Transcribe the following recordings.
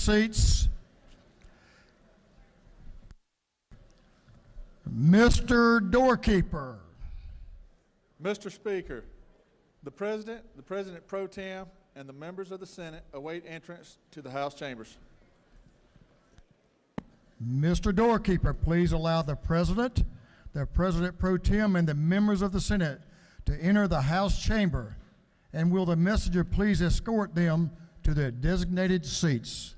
seats. Mr. Doorkeeper. Mr. Speaker, the President Pro Tem, and the members of the Senate await entrance to the House chambers. Mr. Doorkeeper, please allow the President Pro Tem, and the members of the Senate to enter the House chamber, and will the messenger please escort them to their designated seats.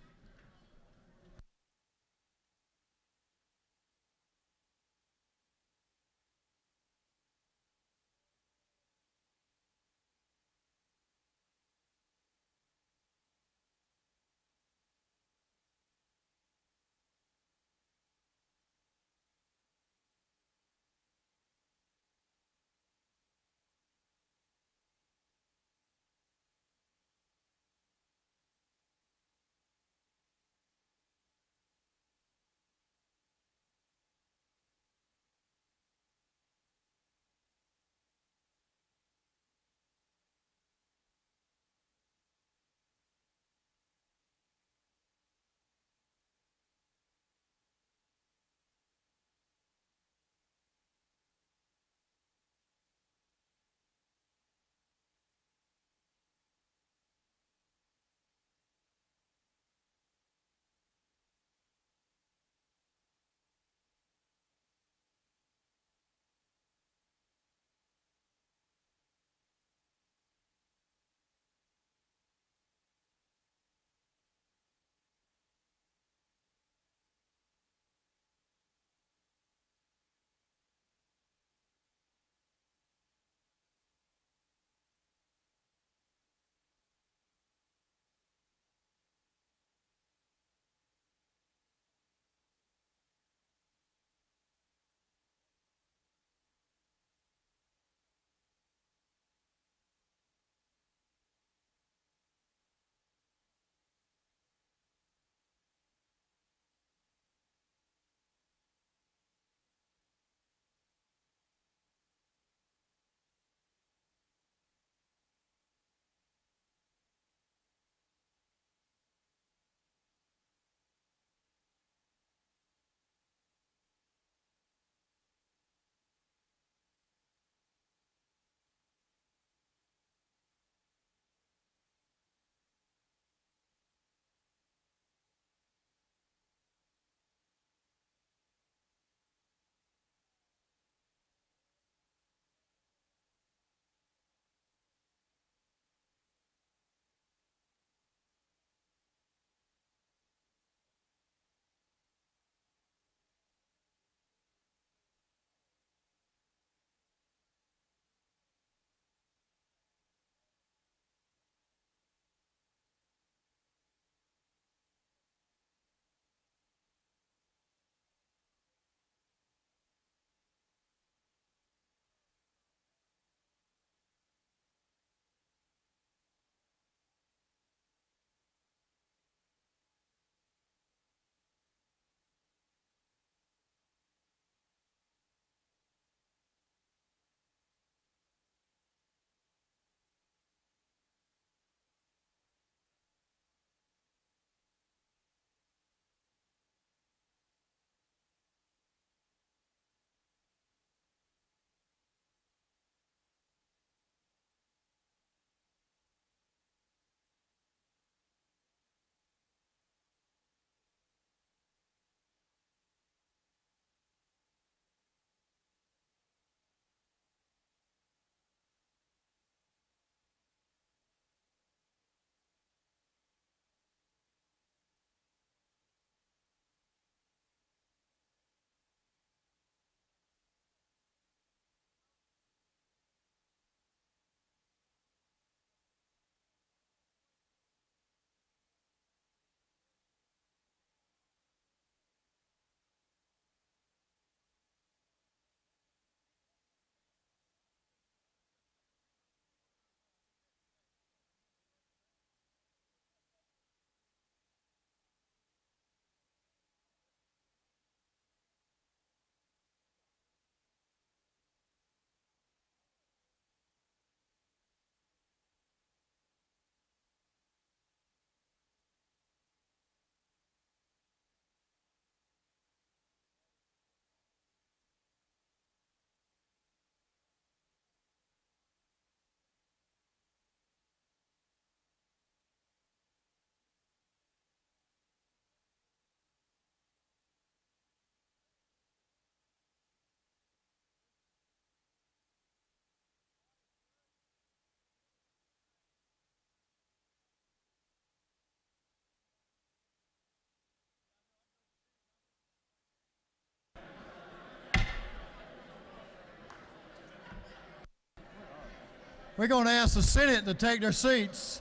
We're going to ask the Senate to take their seats.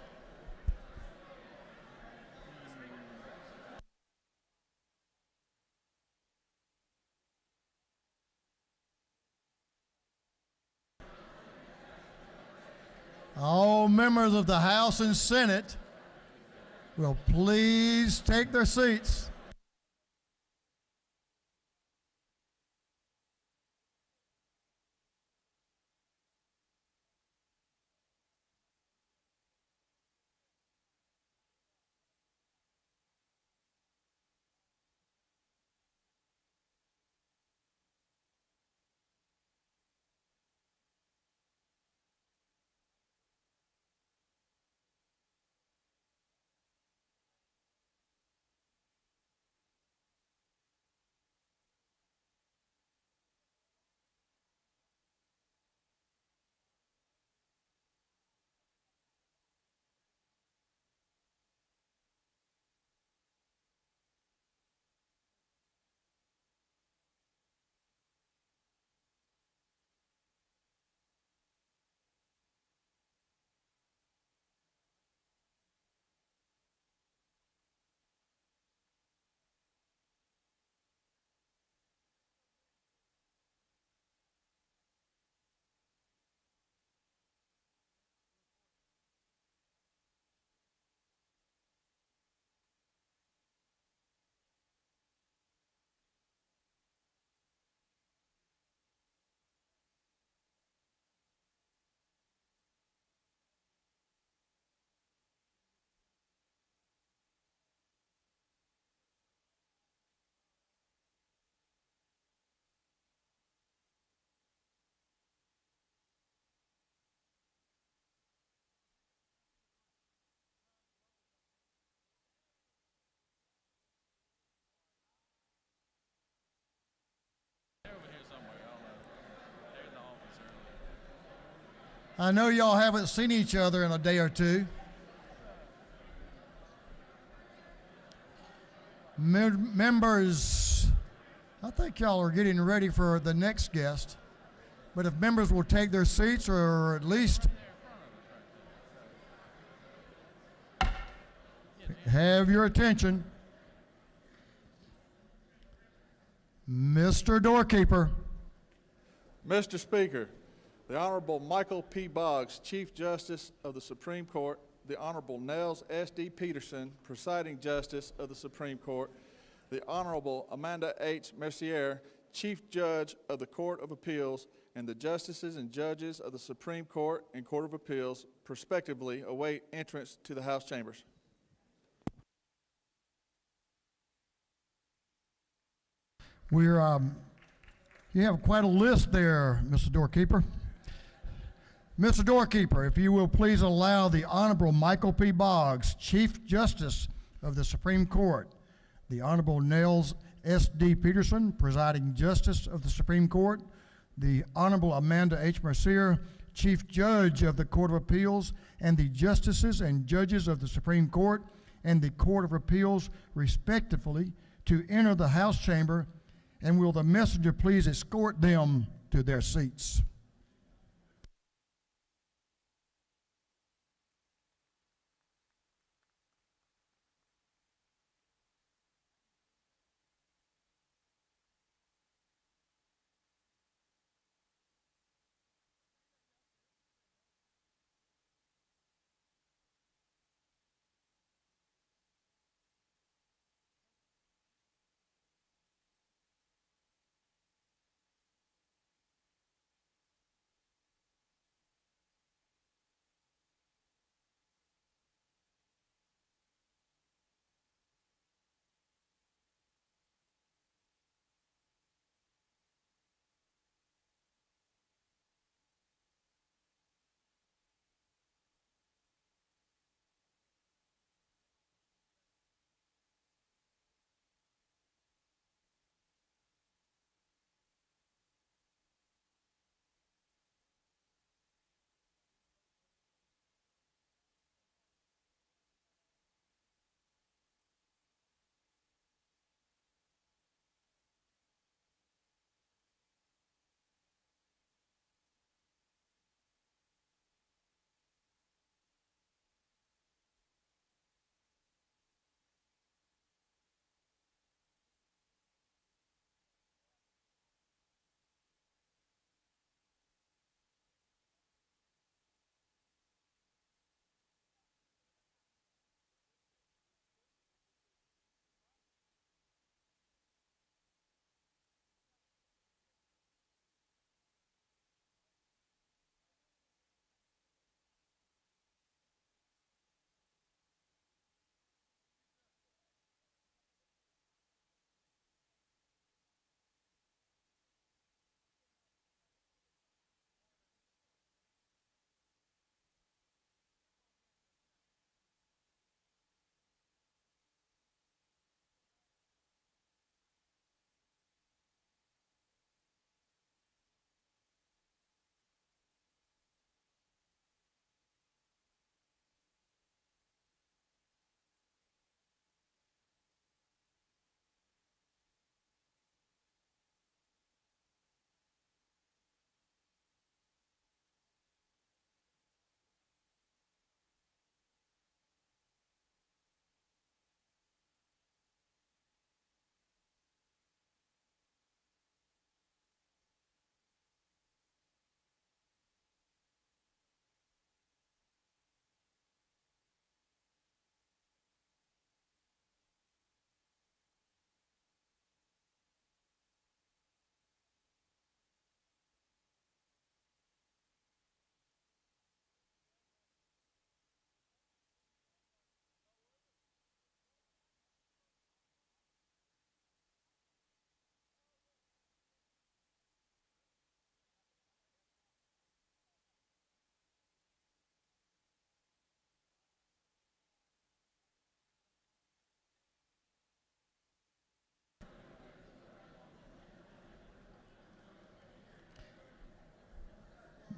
All members of the House and Senate will please take their seats. I know y'all haven't seen each other in a day or two. Members, I think y'all are getting ready for the next guest. But if members will take their seats or at least have your attention. Mr. Doorkeeper. Mr. Speaker, the Honorable Michael P. Boggs, Chief Justice of the Supreme Court, the Honorable Nels S.D. Peterson, Presiding Justice of the Supreme Court, the Honorable Amanda H. Mercier, Chief Judge of the Court of Appeals, and the Justices and Judges of the Supreme Court and Court of Appeals, prospectively, await entrance to the House chambers. You have quite a list there, Mr. Doorkeeper. Mr. Doorkeeper, if you will please allow the Honorable Michael P. Boggs, Chief Justice of the Supreme Court, the Honorable Nels S.D. Peterson, Presiding Justice of the Supreme Court, the Honorable Amanda H. Mercier, Chief Judge of the Court of Appeals, and the Justices and Judges of the Supreme Court and the Court of Appeals, respectively, to enter the House chamber, and will the messenger please escort them to their seats.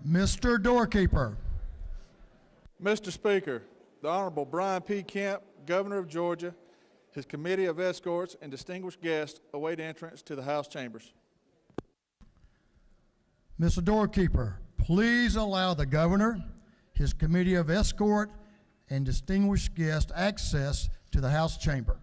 Mr. Doorkeeper. Mr. Speaker, the Honorable Brian P. Kemp, Governor of Georgia, his committee of escorts, and distinguished guests await entrance to the House chambers. Mr. Doorkeeper, please allow the governor, his committee of escort, and distinguished guests access to the House chamber.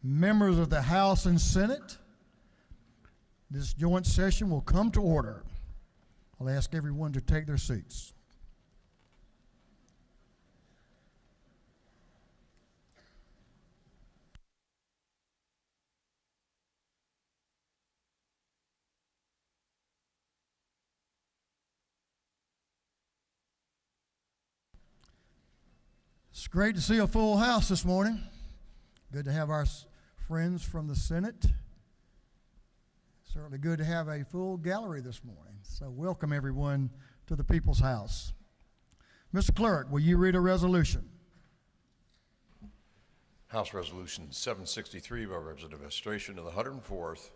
Members of the House and Senate, this joint session will come to order. I'll ask everyone to take their seats. It's great to see a full house this morning. Good to have our friends from the Senate. Certainly good to have a full gallery this morning. So welcome everyone to the People's House. Mr. Clerk, will you read a resolution? House Resolution 763 by Representative Administration of the 104th,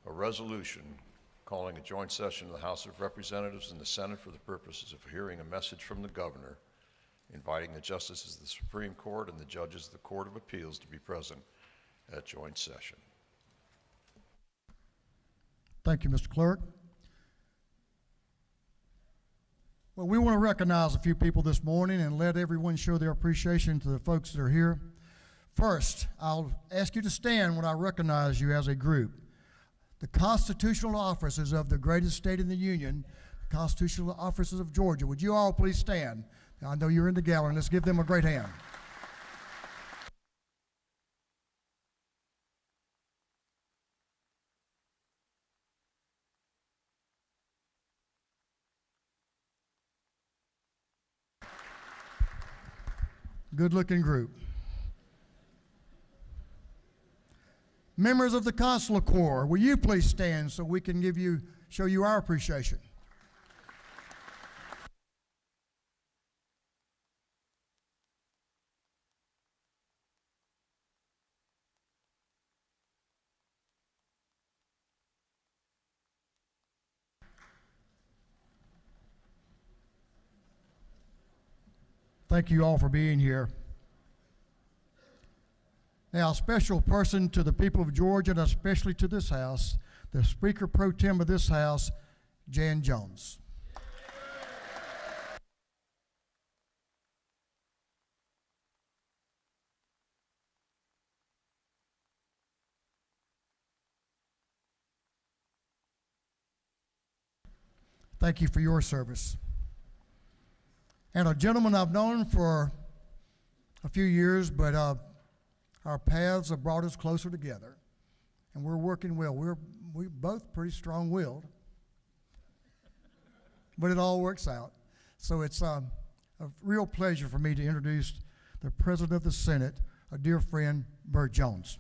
a resolution calling a joint session of the House of Representatives and the Senate for the purposes of hearing a message from the Governor, inviting the justices of the Supreme Court and the judges of the Court of Appeals to be present at joint session. Thank you, Mr. Clerk. Well, we want to recognize a few people this morning and let everyone show their appreciation to the folks that are here. First, I'll ask you to stand when I recognize you as a group. The constitutional officers of the greatest state in the Union, the constitutional officers of Georgia. Would you all please stand? I know you're in the gallery, and let's give them a great hand. Good-looking group. Members of the Consular Corps, will you please stand so we can show you our appreciation? Thank you all for being here. Now, a special person to the people of Georgia, and especially to this House, the Speaker Pro Tem of this House, Jan Jones. Thank you for your service. And a gentleman I've known for a few years, but our paths have brought us closer together, and we're working well. We're both pretty strong-willed, but it all works out. So it's a real pleasure for me to introduce the President of the Senate, a dear friend, Burt Jones.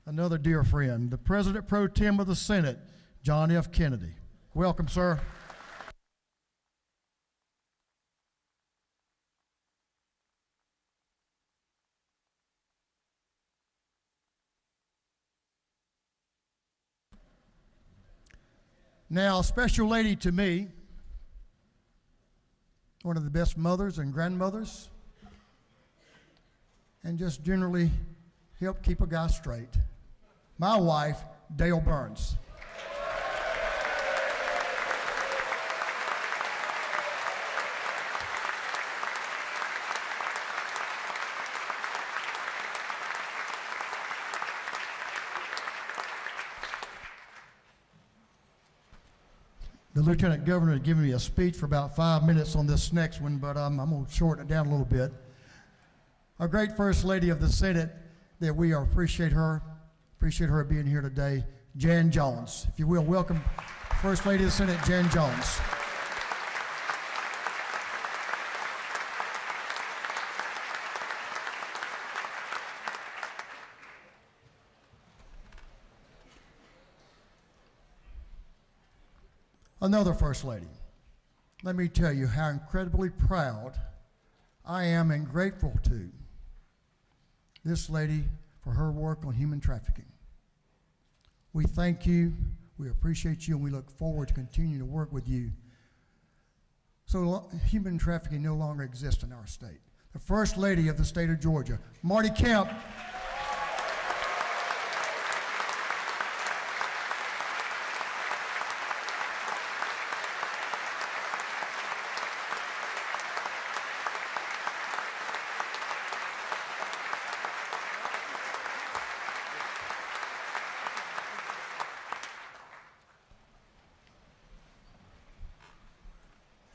Another dear friend, the President Pro Tem of the Senate, John F. Kennedy. Welcome, sir. Now, a special lady to me, one of the best mothers and grandmothers, and just generally help keep a guy straight. My wife, Dale Burns. The Lieutenant Governor had given me a speech for about 5 minutes on this next one, but I'm going to shorten it down a little bit. Our great First Lady of the Senate, that we appreciate her being here today, Jan Jones. If you will, welcome First Lady of the Senate, Jan Jones. Another First Lady. Let me tell you how incredibly proud I am and grateful to this lady for her work on human trafficking. We thank you, we appreciate you, and we look forward to continuing to work with you so human trafficking no longer exists in our state. The First Lady of the state of Georgia, Marty Kemp.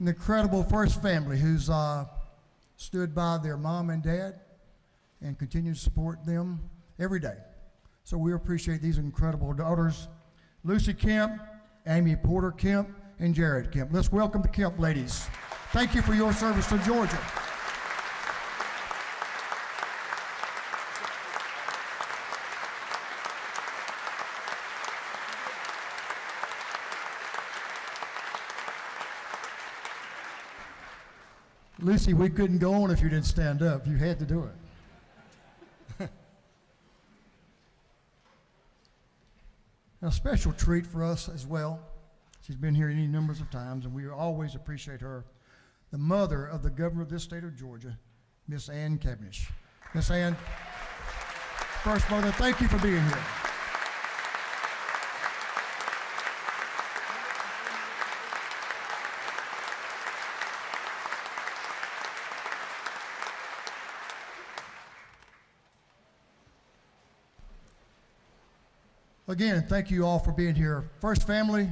an incredible first family who's stood by their mom and dad and continue to support them every day. So we appreciate these incredible daughters, Lucy Kemp, Amy Porter Kemp, and Jared Kemp. Let's welcome the Kemp ladies. Thank you for your service to Georgia. Lucy, we couldn't go on if you didn't stand up. You had to do it. A special treat for us as well. She's been here any numbers of times, and we always appreciate her. The mother of the governor of this state of Georgia, Miss Ann Cavendish. Miss Ann, First Mother, thank you for being here. Again, thank you all for being here. First family,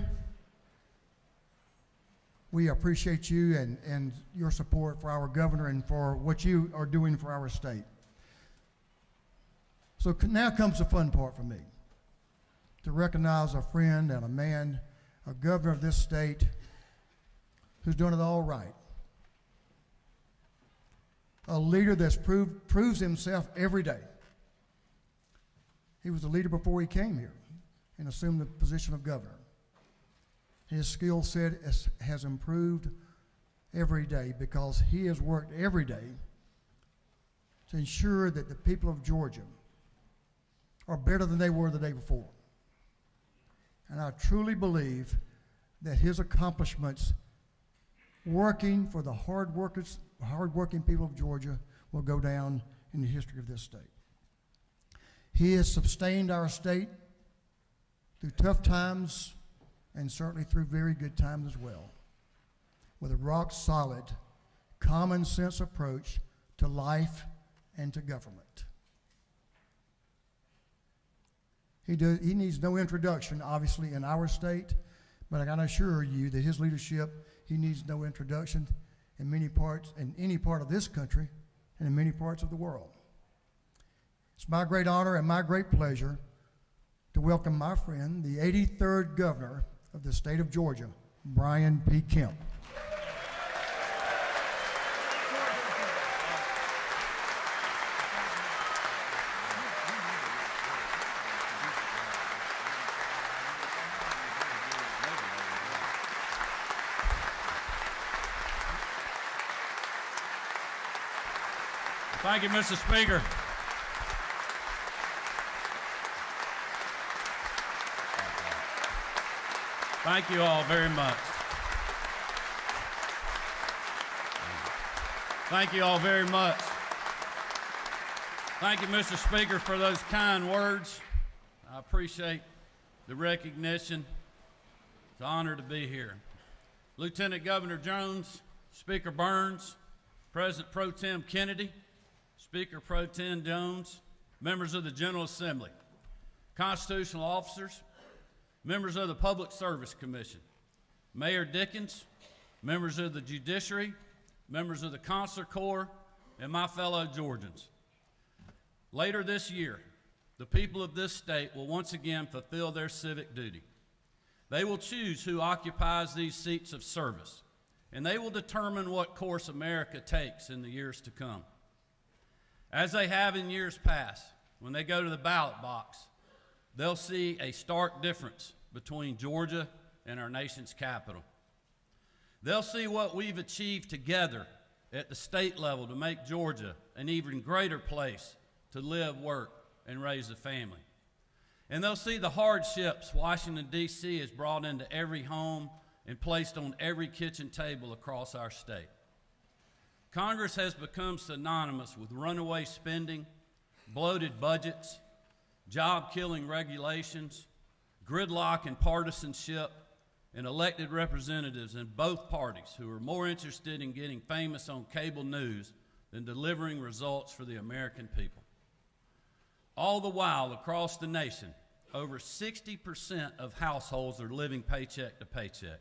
we appreciate you and your support for our governor and for what you are doing for our state. So now comes the fun part for me, to recognize a friend and a man, a governor of this state who's doing it all right. A leader that's proves himself every day. He was a leader before he came here and assumed the position of governor. His skill set has improved every day because he has worked every day to ensure that the people of Georgia are better than they were the day before. And I truly believe that his accomplishments working for the hard-working people of Georgia will go down in the history of this state. He has sustained our state through tough times and certainly through very good times as well, with a rock-solid, common-sense approach to life and to government. He needs no introduction, obviously, in our state, but I can assure you that his leadership, he needs no introduction in many parts, in any part of this country, and in many parts of the world. It's my great honor and my great pleasure to welcome my friend, the 83rd governor of the state of Georgia, Brian P. Kemp. Thank you, Mr. Speaker. Thank you all very much. Thank you all very much. Thank you, Mr. Speaker, for those kind words. I appreciate the recognition. It's an honor to be here. Lieutenant Governor Jones, Speaker Burns, President Pro Tem Kennedy, Speaker Pro Tem Jones, members of the General Assembly, constitutional officers, members of the Public Service Commission, Mayor Dickens, members of the Judiciary, members of the Consular Corps, and my fellow Georgians. Later this year, the people of this state will once again fulfill their civic duty. They will choose who occupies these seats of service, and they will determine what course America takes in the years to come. As they have in years past, when they go to the ballot box, they'll see a stark difference between Georgia and our nation's capital. They'll see what we've achieved together at the state level to make Georgia an even greater place to live, work, and raise a family. And they'll see the hardships Washington, D.C. has brought into every home and placed on every kitchen table across our state. Congress has become synonymous with runaway spending, bloated budgets, job-killing regulations, gridlock and partisanship, and elected representatives in both parties who are more interested in getting famous on cable news than delivering results for the American people. All the while, across the nation, over 60% of households are living paycheck to paycheck.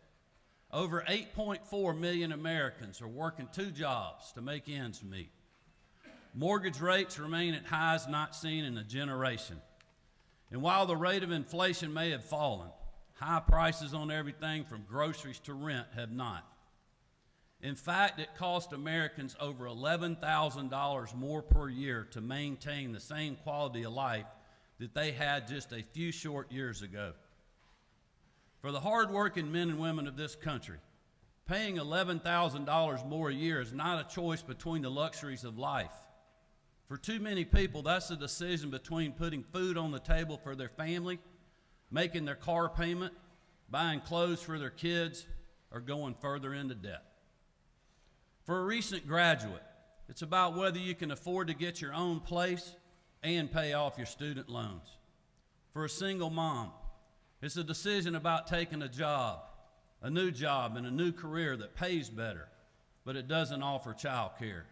over 8.4 million Americans are working 2 jobs to make ends meet. Mortgage rates remain at highs not seen in a generation. And while the rate of inflation may have fallen, high prices on everything from groceries to rent have not. In fact, it cost Americans over $11,000 more per year to maintain the same quality of life that they had just a few short years ago. For the hardworking men and women of this country, paying $11,000 more a year is not a choice between the luxuries of life. For too many people, that's a decision between putting food on the table for their family, making their car payment, buying clothes for their kids, or going further into debt. For a recent graduate, it's about whether you can afford to get your own place and pay off your student loans. For a single mom, it's a decision about taking a job, a new job, and a new career that pays better, but it doesn't offer child care.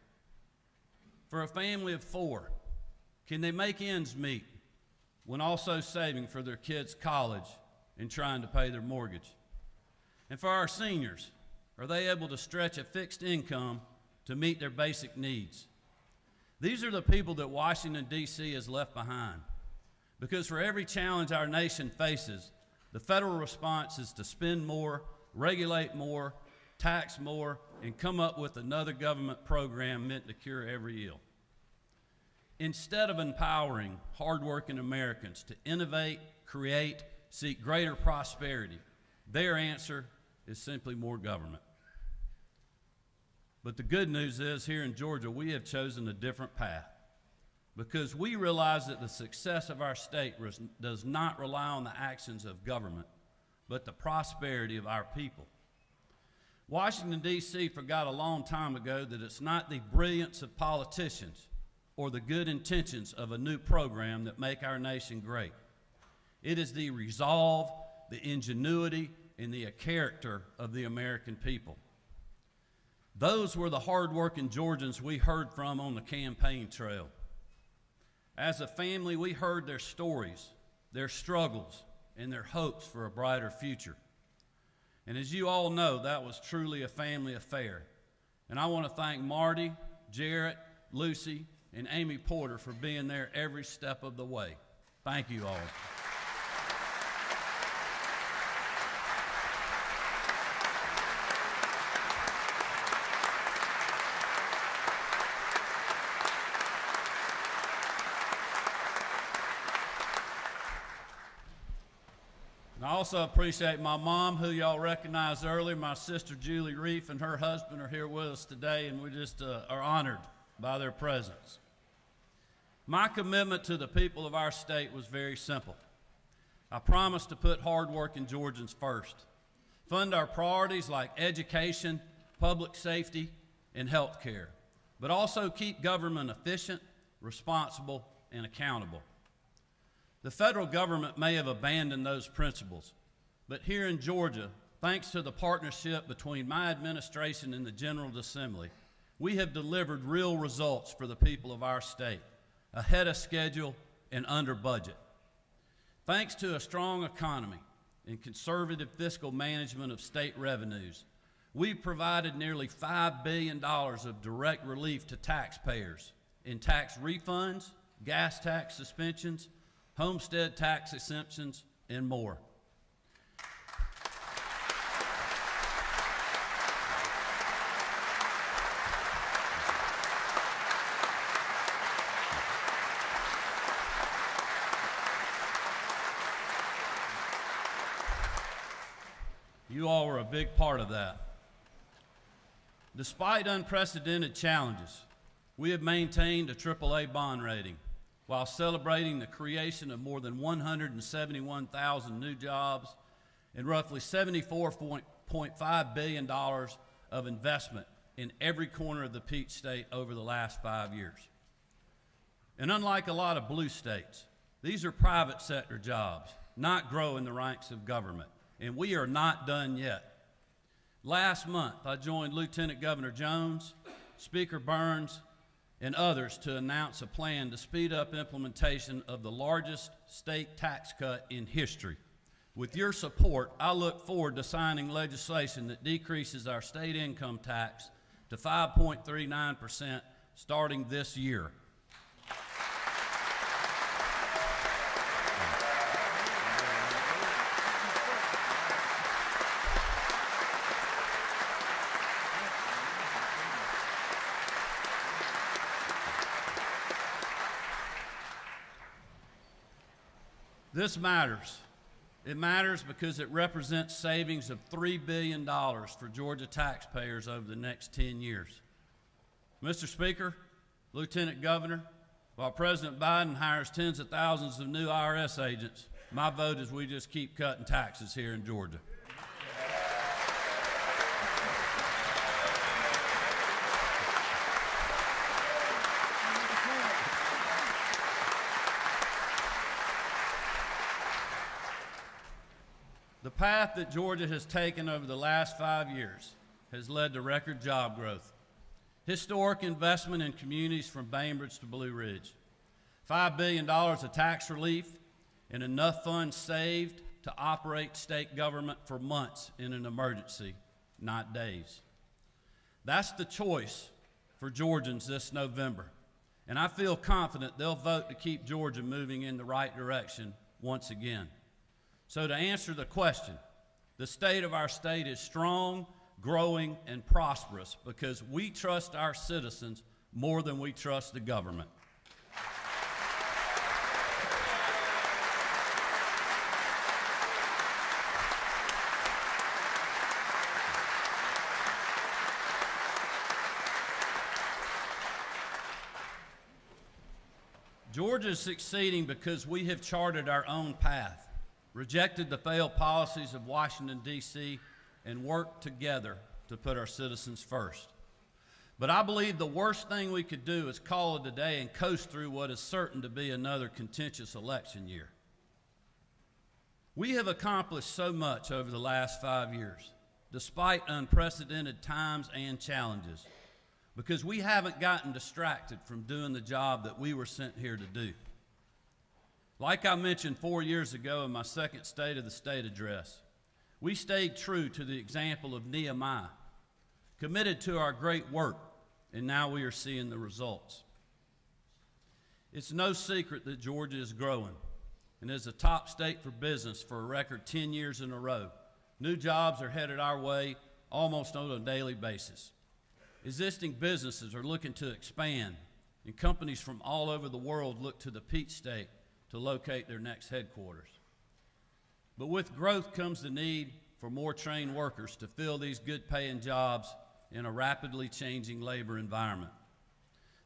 For a family of 4, can they make ends meet when also saving for their kids' college and trying to pay their mortgage? And for our seniors, are they able to stretch a fixed income to meet their basic needs? These are the people that Washington, D.C. has left behind. Because for every challenge our nation faces, the federal response is to spend more, regulate more, tax more, and come up with another government program meant to cure every ill. Instead of empowering hardworking Americans to innovate, create, seek greater prosperity, their answer is simply more government. But the good news is, here in Georgia, we have chosen a different path because we realize that the success of our state does not rely on the actions of government, but the prosperity of our people. Washington, D.C. forgot a long time ago that it's not the brilliance of politicians or the good intentions of a new program that make our nation great. It is the resolve, the ingenuity, and the character of the American people. Those were the hardworking Georgians we heard from on the campaign trail. As a family, we heard their stories, their struggles, and their hopes for a brighter future. And as you all know, that was truly a family affair. And I want to thank Marty, Jarrett, Lucy, and Amy Porter for being there every step of the way. Thank you all. I also appreciate my mom, who y'all recognized earlier. My sister Julie Reef and her husband are here with us today, and we just are honored by their presence. My commitment to the people of our state was very simple. I promised to put hardworking Georgians first, fund our priorities like education, public safety, and health care, but also keep government efficient, responsible, and accountable. The federal government may have abandoned those principles, but here in Georgia, thanks to the partnership between my administration and the General Assembly, we have delivered real results for the people of our state, ahead of schedule and under budget. Thanks to a strong economy and conservative fiscal management of state revenues, we've provided nearly $5 billion of direct relief to taxpayers in tax refunds, gas tax suspensions, homestead tax exemptions, and more. You all were a big part of that. Despite unprecedented challenges, we have maintained a AAA bond rating, while celebrating the creation of more than 171,000 new jobs and roughly $74.5 billion of investment in every corner of the Peach State over the last 5 years. And unlike a lot of blue states, these are private sector jobs, not grow in the ranks of government, and we are not done yet. Last month, I joined Lieutenant Governor Jones, Speaker Burns, and others to announce a plan to speed up implementation of the largest state tax cut in history, With your support, I look forward to signing legislation that decreases our state income tax to 5.39% starting this year. This matters. It matters because it represents savings of $3 billion for Georgia taxpayers over the next 10 years. Mr. Speaker, Lieutenant Governor, while President Biden hires tens of thousands of new IRS agents, my vote is we just keep cutting taxes here in Georgia. The path that Georgia has taken over the last 5 years has led to record job growth, historic investment in communities from Bainbridge to Blue Ridge, $5 billion of tax relief, and enough funds saved to operate state government for months in an emergency, not days. That's the choice for Georgians this November, and I feel confident they'll vote to keep Georgia moving in the right direction once again. So to answer the question, the state of our state is strong, growing, and prosperous because we trust our citizens more than we trust the government. Georgia is succeeding because we have charted our own path, rejected the failed policies of Washington, D.C., and worked together to put our citizens first. But I believe the worst thing we could do is call it a day and coast through what is certain to be another contentious election year. We have accomplished so much over the last 5 years, despite unprecedented times and challenges, because we haven't gotten distracted from doing the job that we were sent here to do. Like I mentioned 4 years ago in my second State of the State address, we stayed true to the example of Nehemiah, committed to our great work, and now we are seeing the results. It's no secret that Georgia is growing and is a top state for business for a record 10 years in a row. New jobs are headed our way almost on a daily basis. Existing businesses are looking to expand, and companies from all over the world look to the Peach State to locate their next headquarters. But with growth comes the need for more trained workers to fill these good-paying jobs in a rapidly changing labor environment.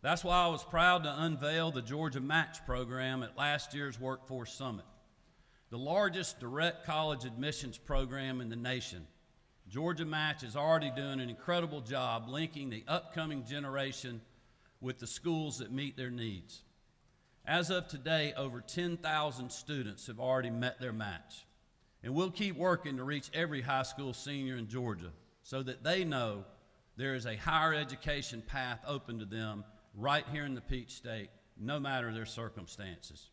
That's why I was proud to unveil the Georgia Match program at last year's Workforce Summit, the largest direct college admissions program in the nation. Georgia Match is already doing an incredible job linking the upcoming generation with the schools that meet their needs. As of today, over 10,000 students have already met their match. And we'll keep working to reach every high school senior in Georgia so that they know there is a higher education path open to them right here in the Peach State, no matter their circumstances.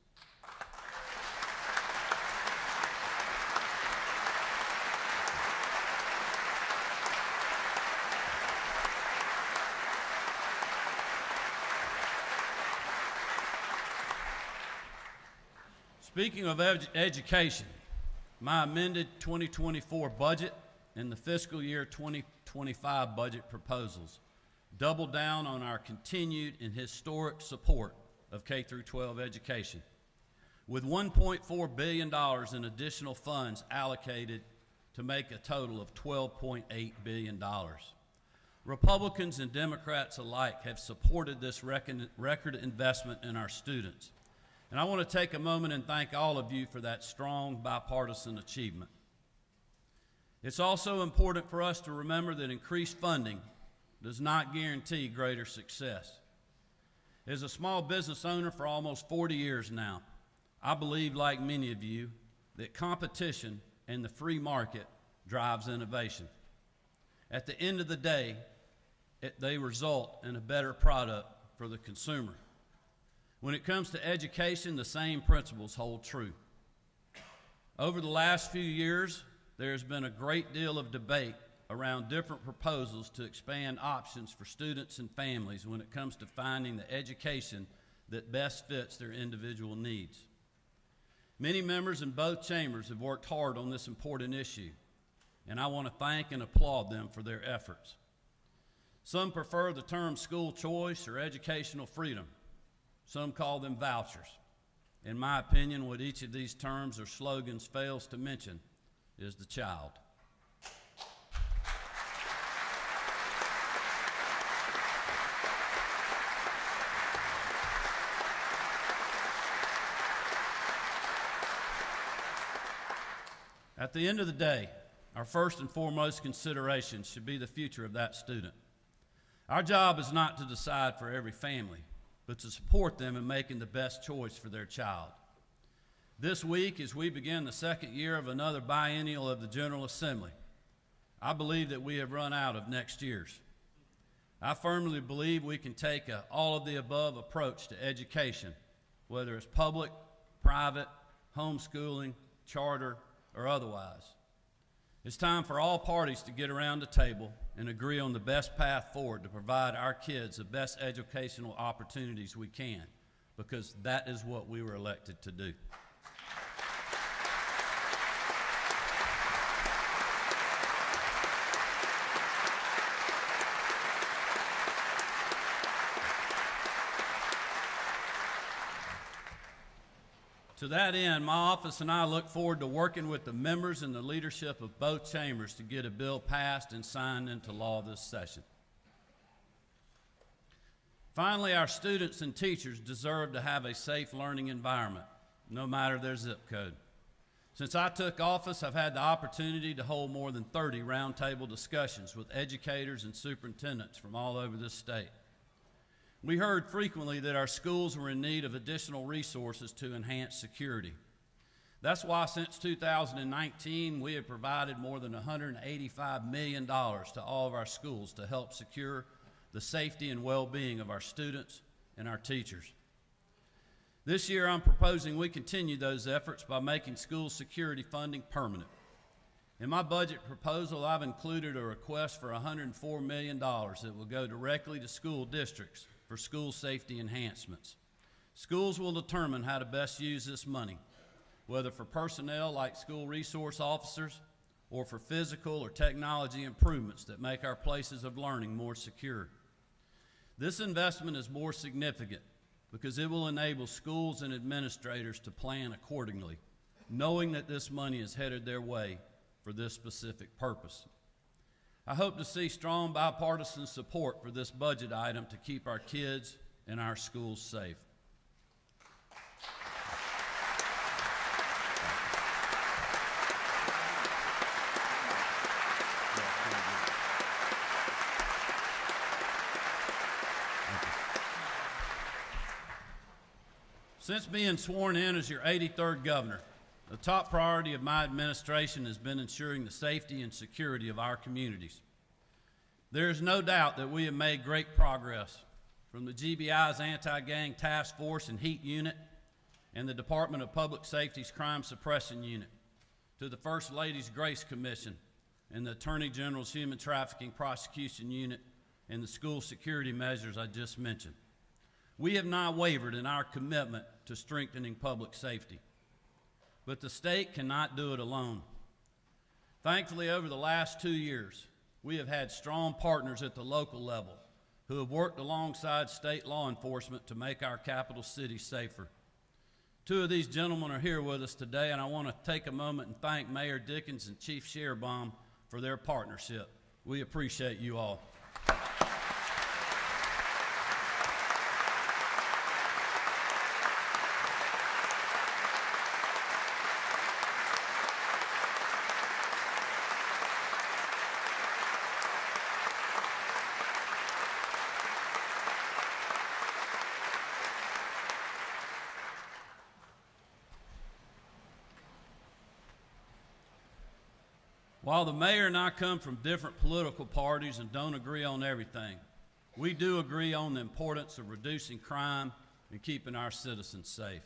Speaking of education, my amended 2024 budget and the fiscal year 2025 budget proposals double down on our continued and historic support of K-12 education, with $1.4 billion in additional funds allocated to make a total of $12.8 billion. Republicans and Democrats alike have supported this record investment in our students. And I want to take a moment and thank all of you for that strong bipartisan achievement. It's also important for us to remember that increased funding does not guarantee greater success. As a small business owner for almost 40 years now, I believe, like many of you, that competition and the free market drives innovation. At the end of the day, they result in a better product for the consumer. When it comes to education, the same principles hold true. Over the last few years, there's been a great deal of debate around different proposals to expand options for students and families when it comes to finding the education that best fits their individual needs. Many members in both chambers have worked hard on this important issue, and I want to thank and applaud them for their efforts. Some prefer the term school choice or educational freedom. Some call them vouchers. In my opinion, what each of these terms or slogans fails to mention is the child. At the end of the day, our first and foremost consideration should be the future of that student. Our job is not to decide for every family, but to support them in making the best choice for their child. This week, as we begin the second year of another biennial of the General Assembly, I believe that we have run out of next year's. I firmly believe we can take an all-of-the-above approach to education, whether it's public, private, homeschooling, charter, or otherwise. It's time for all parties to get around the table and agree on the best path forward to provide our kids the best educational opportunities we can, because that is what we were elected to do. To that end, my office and I look forward to working with the members and the leadership of both chambers to get a bill passed and signed into law this session. Finally, our students and teachers deserve to have a safe learning environment, no matter their zip code. Since I took office, I've had the opportunity to hold more than 30 roundtable discussions with educators and superintendents from all over this state. We heard frequently that our schools were in need of additional resources to enhance security. That's why since 2019, we have provided more than $185 million to all of our schools to help secure the safety and well-being of our students and our teachers. This year, I'm proposing we continue those efforts by making school security funding permanent. In my budget proposal, I've included a request for $104 million that will go directly to school districts for school safety enhancements. Schools will determine how to best use this money, whether for personnel like school resource officers or for physical or technology improvements that make our places of learning more secure. This investment is more significant because it will enable schools and administrators to plan accordingly, knowing that this money is headed their way for this specific purpose. I hope to see strong bipartisan support for this budget item to keep our kids and our schools safe. Since being sworn in as your 83rd governor, the top priority of my administration has been ensuring the safety and security of our communities. There is no doubt that we have made great progress, from the GBI's Anti-Gang Task Force and Heat Unit and the Department of Public Safety's Crime Suppression Unit, to the First Lady's Grace Commission and the Attorney General's Human Trafficking Prosecution Unit and the school security measures I just mentioned. We have not wavered in our commitment to strengthening public safety. But the state cannot do it alone. Thankfully, over the last 2 years, we have had strong partners at the local level who have worked alongside state law enforcement to make our capital city safer. Two of these gentlemen are here with us today, and I want to take a moment and thank Mayor Dickens and Chief Sherbaum for their partnership. We appreciate you all. While the mayor and I come from different political parties and don't agree on everything, we do agree on the importance of reducing crime and keeping our citizens safe.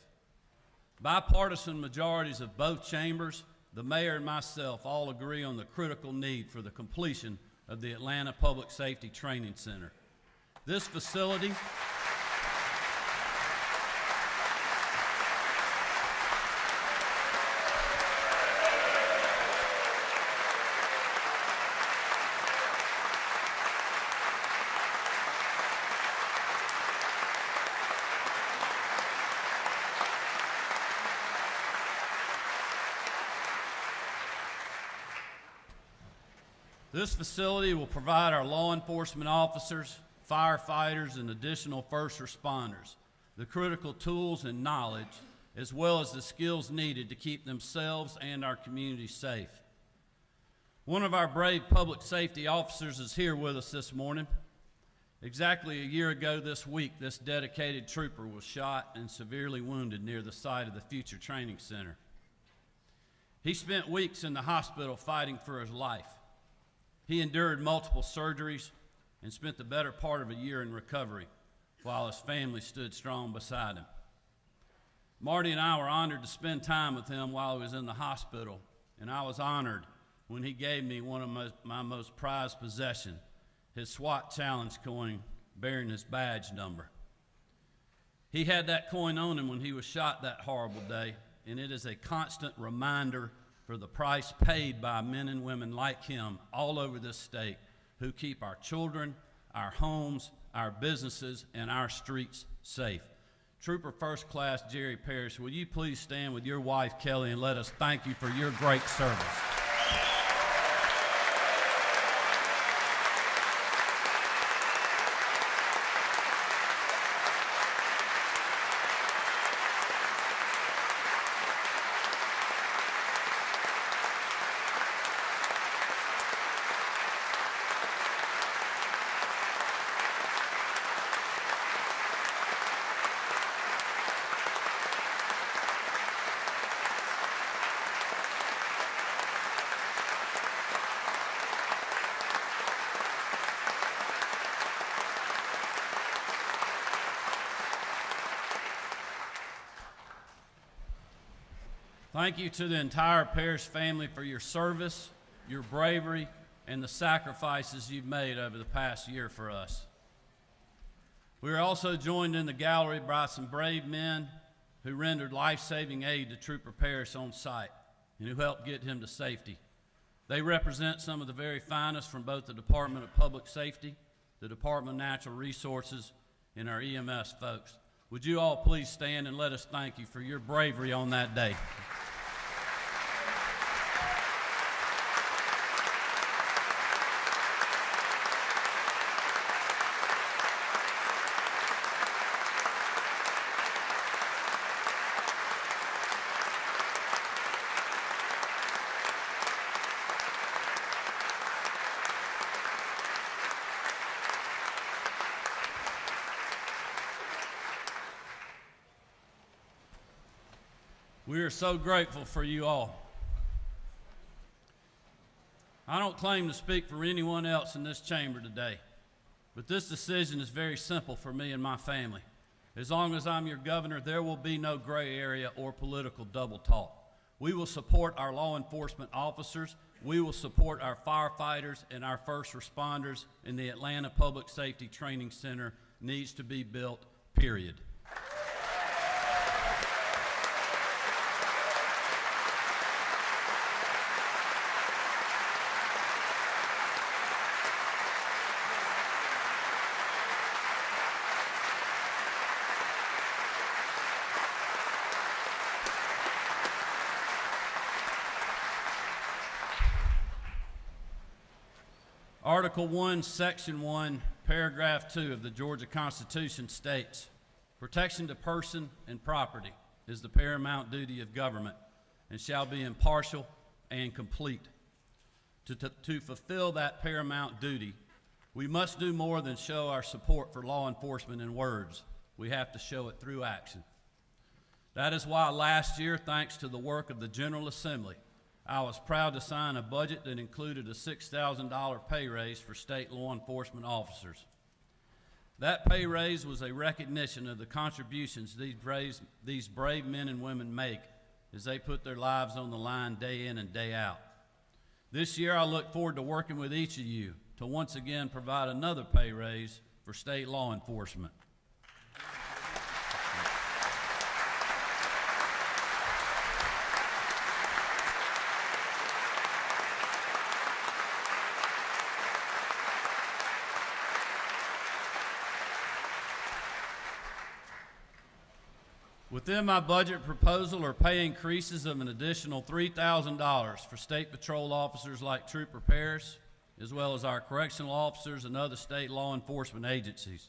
Bipartisan majorities of both chambers, the mayor and myself all agree on the critical need for the completion of the Atlanta Public Safety Training Center. This facility This facility will provide our law enforcement officers, firefighters, and additional first responders the critical tools and knowledge, as well as the skills needed to keep themselves and our community safe. One of our brave public safety officers is here with us this morning. Exactly a year ago this week, this dedicated trooper was shot and severely wounded near the site of the Future Training Center. He spent weeks in the hospital fighting for his life. He endured multiple surgeries and spent the better part of a year in recovery while his family stood strong beside him. Marty and I were honored to spend time with him while he was in the hospital, and I was honored when he gave me one of my most prized possessions, his SWAT Challenge coin bearing his badge number. He had that coin on him when he was shot that horrible day, and it is a constant reminder for the price paid by men and women like him all over this state who keep our children, our homes, our businesses, and our streets safe. Trooper First Class Jerry Parrish, will you please stand with your wife, Kelly, and let us thank you for your great service. Thank you to the entire Parrish family for your service, your bravery, and the sacrifices you've made over the past year for us. We are also joined in the gallery by some brave men who rendered life-saving aid to Trooper Parrish on site and who helped get him to safety. They represent some of the very finest from both the Department of Public Safety, the Department of Natural Resources, and our EMS folks. Would you all please stand and let us thank you for your bravery on that day. We are so grateful for you all. I don't claim to speak for anyone else in this chamber today, but this decision is very simple for me and my family. As long as I'm your governor, there will be no gray area or political double talk. We will support our law enforcement officers. We will support our firefighters and our first responders, and the Atlanta Public Safety Training Center needs to be built, period. Article 1, Section 1, Paragraph 2 of the Georgia Constitution states, "Protection to person and property is the paramount duty of government and shall be impartial and complete. To fulfill that paramount duty, we must do more than show our support for law enforcement in words. We have to show it through action. That is why last year, thanks to the work of the General Assembly, I was proud to sign a budget that included a $6,000 pay raise for state law enforcement officers. That pay raise was a recognition of the contributions these brave men and women make as they put their lives on the line day in and day out. This year, I look forward to working with each of you to once again provide another pay raise for state law enforcement. Within my budget proposal are pay increases of an additional $3,000 for state patrol officers like Trooper Parrish, as well as our correctional officers and other state law enforcement agencies.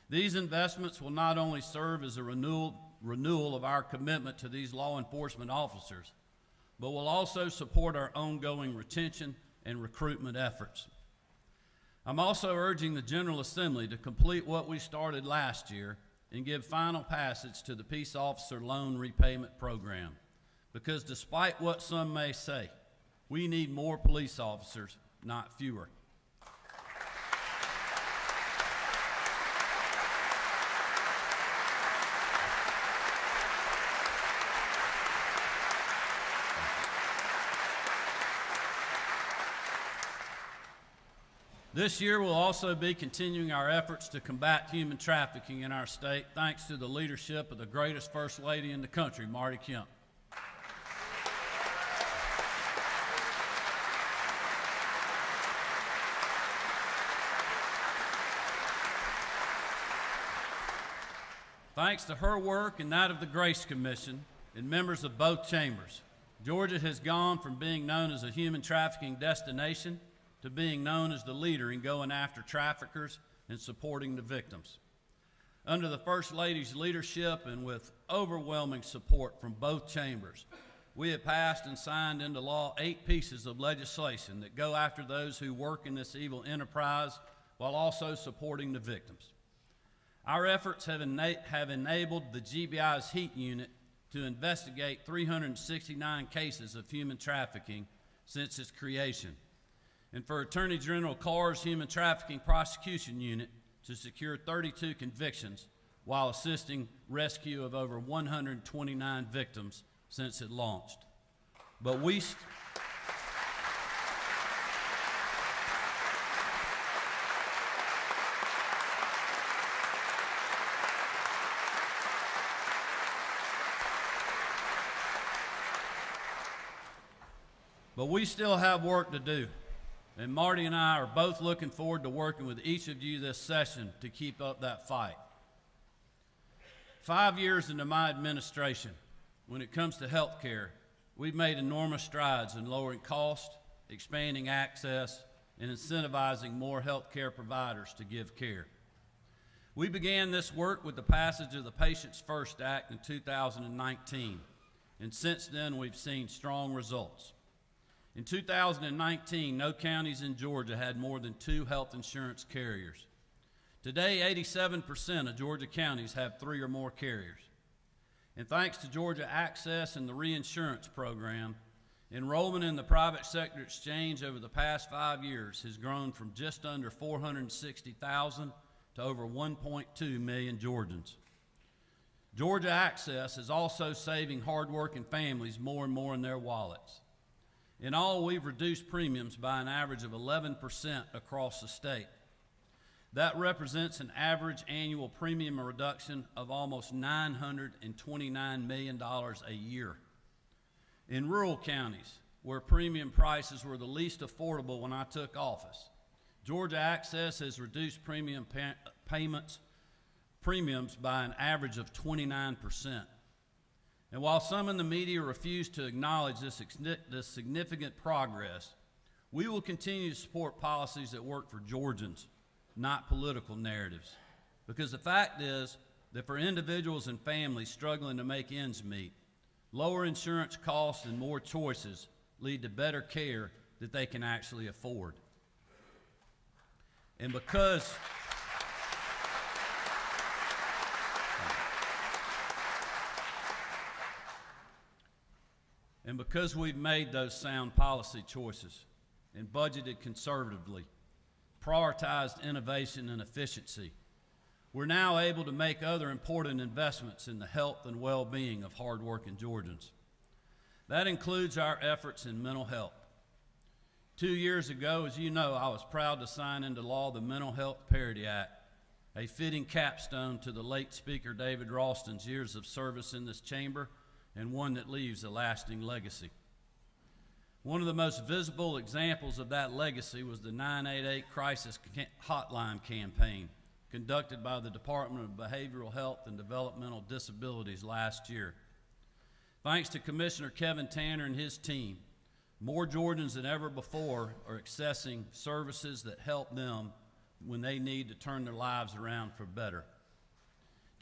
These investments will not only serve as a renewal of our commitment to these law enforcement officers, but will also support our ongoing retention and recruitment efforts. I'm also urging the General Assembly to complete what we started last year and give final passage to the Peace Officer Loan Repayment Program. Because despite what some may say, we need more police officers, not fewer. This year, we'll also be continuing our efforts to combat human trafficking in our state, thanks to the leadership of the greatest First Lady in the country, Brian Kemp. Thanks to her work and that of the Grace Commission and members of both chambers, Georgia has gone from being known as a human trafficking destination to being known as the leader in going after traffickers and supporting the victims. Under the First Lady's leadership and with overwhelming support from both chambers, we have passed and signed into law 8 pieces of legislation that go after those who work in this evil enterprise while also supporting the victims. Our efforts have enabled the GBI's HEAT unit to investigate 369 cases of human trafficking since its creation, and for Attorney General Carr's Human Trafficking Prosecution Unit to secure 32 convictions while assisting rescue of over 129 victims since it launched. But we still have work to do. And Marty and I are both looking forward to working with each of you this session to keep up that fight. 5 years into my administration, when it comes to health care, we've made enormous strides in lowering costs, expanding access, and incentivizing more health care providers to give care. We began this work with the passage of the Patients First Act in 2019, and since then we've seen strong results. In 2019, no counties in Georgia had more than 2 health insurance carriers. Today, 87% of Georgia counties have 3 or more carriers. And thanks to Georgia Access and the reinsurance program, enrollment in the private sector exchange over the past 5 years has grown from just under 460,000 to over 1.2 million Georgians. Georgia Access is also saving hardworking families more and more in their wallets. In all, we've reduced premiums by an average of 11% across the state. That represents an average annual premium reduction of almost $929 million a year. In rural counties, where premium prices were the least affordable when I took office, Georgia Access has reduced premiums by an average of 29%. And while some in the media refuse to acknowledge this significant progress, we will continue to support policies that work for Georgians, not political narratives. Because the fact is that for individuals and families struggling to make ends meet, lower insurance costs and more choices lead to better care that they can actually afford. And because we've made those sound policy choices and budgeted conservatively, prioritized innovation and efficiency, we're now able to make other important investments in the health and well-being of hardworking Georgians. That includes our efforts in mental health. 2 years ago, as you know, I was proud to sign into law the Mental Health Parity Act, a fitting capstone to the late Speaker David Ralston's years of service in this chamber, and one that leaves a lasting legacy. One of the most visible examples of that legacy was the 988 Crisis Hotline campaign conducted by the Department of Behavioral Health and Developmental Disabilities last year. Thanks to Commissioner Kevin Tanner and his team, more Georgians than ever before are accessing services that help them when they need to turn their lives around for better.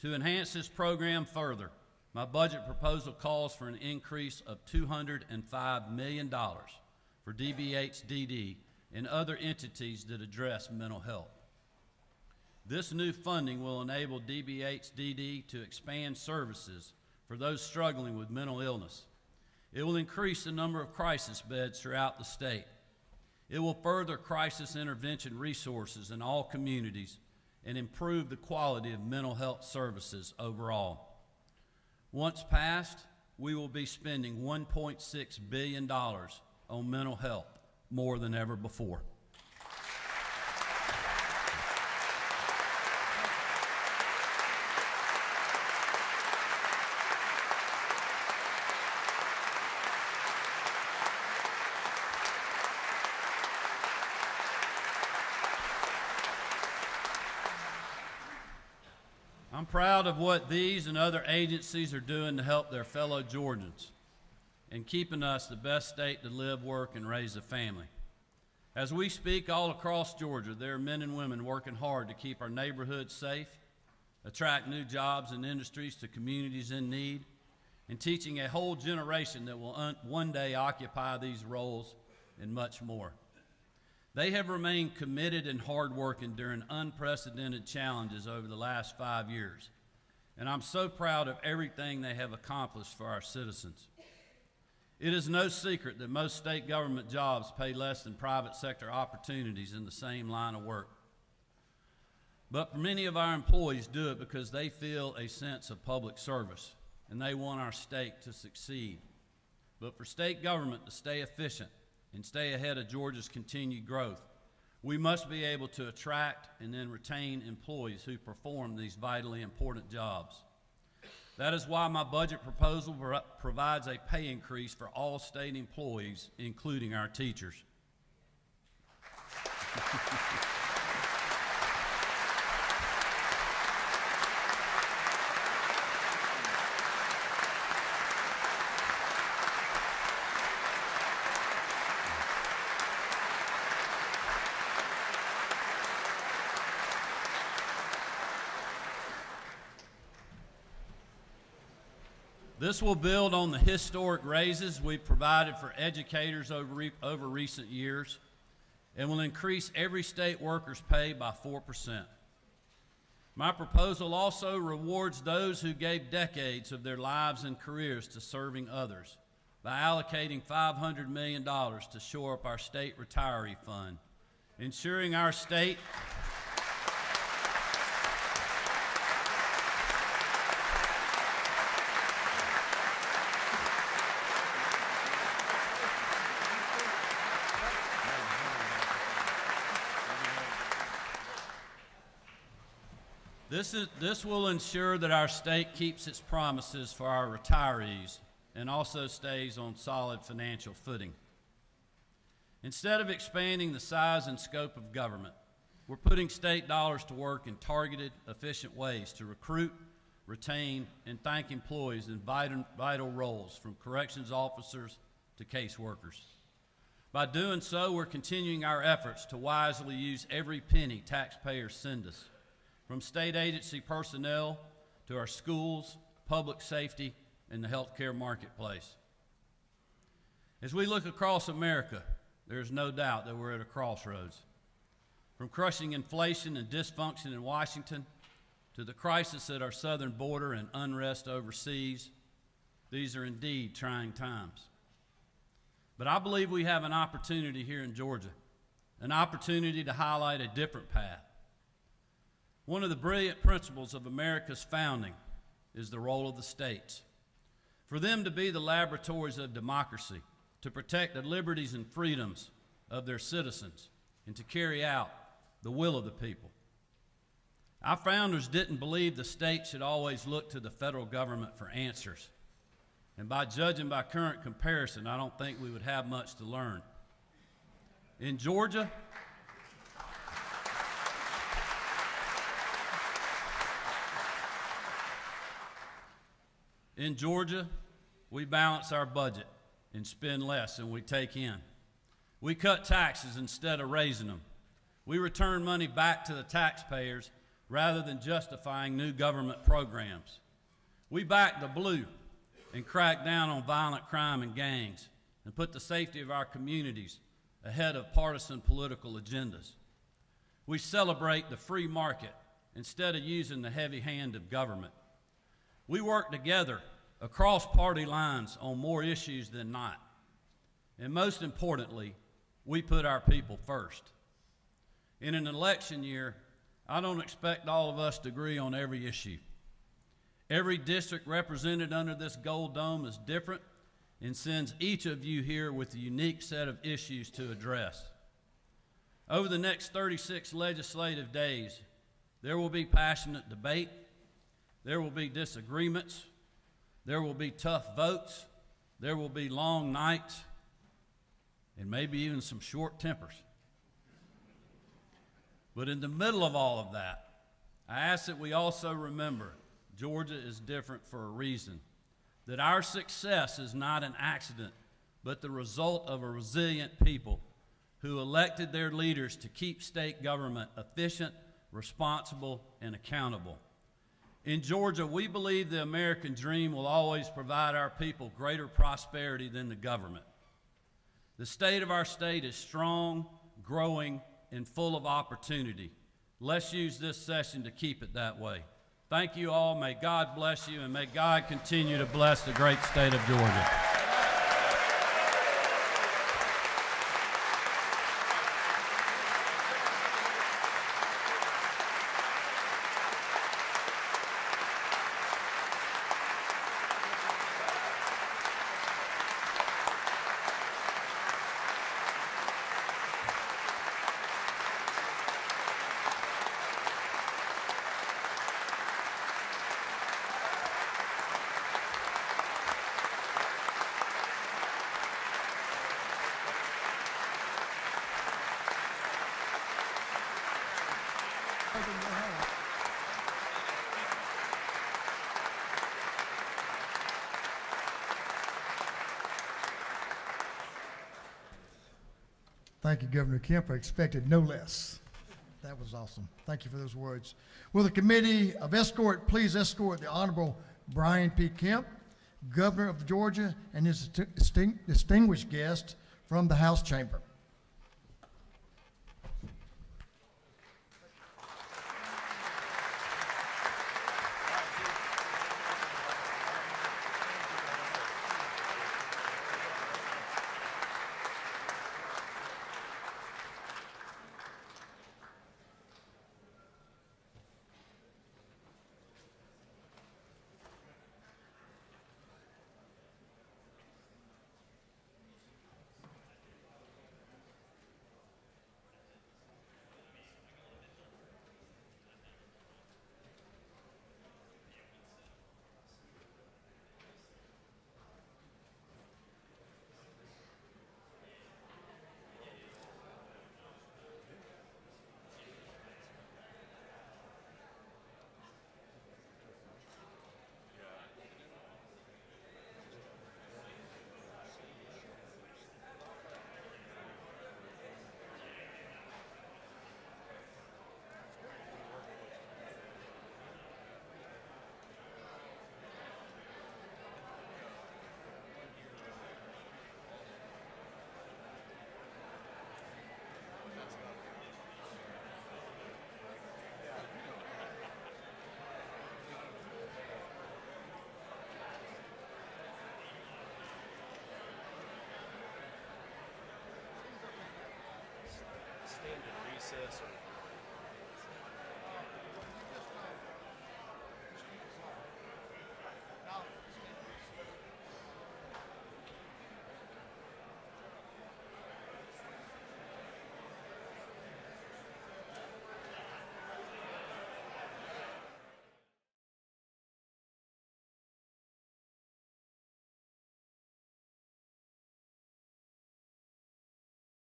To enhance this program further, my budget proposal calls for an increase of $205 million for DBHDD and other entities that address mental health. This new funding will enable DBHDD to expand services for those struggling with mental illness. It will increase the number of crisis beds throughout the state. It will further crisis intervention resources in all communities and improve the quality of mental health services overall. Once passed, we will be spending $1.6 billion on mental health, more than ever before. I'm proud of what these and other agencies are doing to help their fellow Georgians and keeping us the best state to live, work, and raise a family. As we speak all across Georgia, there are men and women working hard to keep our neighborhoods safe, attract new jobs and industries to communities in need, and teaching a whole generation that will one day occupy these roles and much more. They have remained committed and hardworking during unprecedented challenges over the last 5 years, and I'm so proud of everything they have accomplished for our citizens. It is no secret that most state government jobs pay less than private sector opportunities in the same line of work. But many of our employees do it because they feel a sense of public service, and they want our state to succeed. But for state government to stay efficient and stay ahead of Georgia's continued growth, we must be able to attract and then retain employees who perform these vitally important jobs. That is why my budget proposal provides a pay increase for all state employees, including our teachers. This will build on the historic raises we've provided for educators over recent years and will increase every state worker's pay by 4%. My proposal also rewards those who gave decades of their lives and careers to serving others by allocating $500 million to shore up our state retiree fund, ensuring our state This will ensure that our state keeps its promises for our retirees and also stays on solid financial footing. Instead of expanding the size and scope of government, we're putting state dollars to work in targeted, efficient ways to recruit, retain, and thank employees in vital roles, from corrections officers to caseworkers. By doing so, we're continuing our efforts to wisely use every penny taxpayers send us, from state agency personnel to our schools, public safety, and the healthcare marketplace. As we look across America, there's no doubt that we're at a crossroads. From crushing inflation and dysfunction in Washington to the crisis at our southern border and unrest overseas, these are indeed trying times. But I believe we have an opportunity here in Georgia, an opportunity to highlight a different path. One of the brilliant principles of America's founding is the role of the states. For them to be the laboratories of democracy, to protect the liberties and freedoms of their citizens, and to carry out the will of the people. Our founders didn't believe the states should always look to the federal government for answers. And by judging by current comparison, I don't think we would have much to learn. In Georgia, we balance our budget and spend less than we take in. We cut taxes instead of raising them. We return money back to the taxpayers rather than justifying new government programs. We back the blue and crack down on violent crime and gangs and put the safety of our communities ahead of partisan political agendas. We celebrate the free market instead of using the heavy hand of government. We work together across party lines on more issues than not. And most importantly, we put our people first. In an election year, I don't expect all of us to agree on every issue. Every district represented under this gold dome is different and sends each of you here with a unique set of issues to address. Over the next 36 legislative days, there will be passionate debate, there will be disagreements, there will be tough votes, there will be long nights, and maybe even some short tempers. But in the middle of all of that, I ask that we also remember Georgia is different for a reason, that our success is not an accident, but the result of a resilient people who elected their leaders to keep state government efficient, responsible, and accountable. In Georgia, we believe the American dream will always provide our people greater prosperity than the government. The state of our state is strong, growing, and full of opportunity. Let's use this session to keep it that way. Thank you all. May God bless you, and may God continue to bless the great state of Georgia. Thank you, Governor Kemp. I expected no less. That was awesome. Thank you for those words. Will the Committee of Escort please escort the Honorable Brian P. Kemp, Governor of Georgia, and his distinguished guest from the House chamber.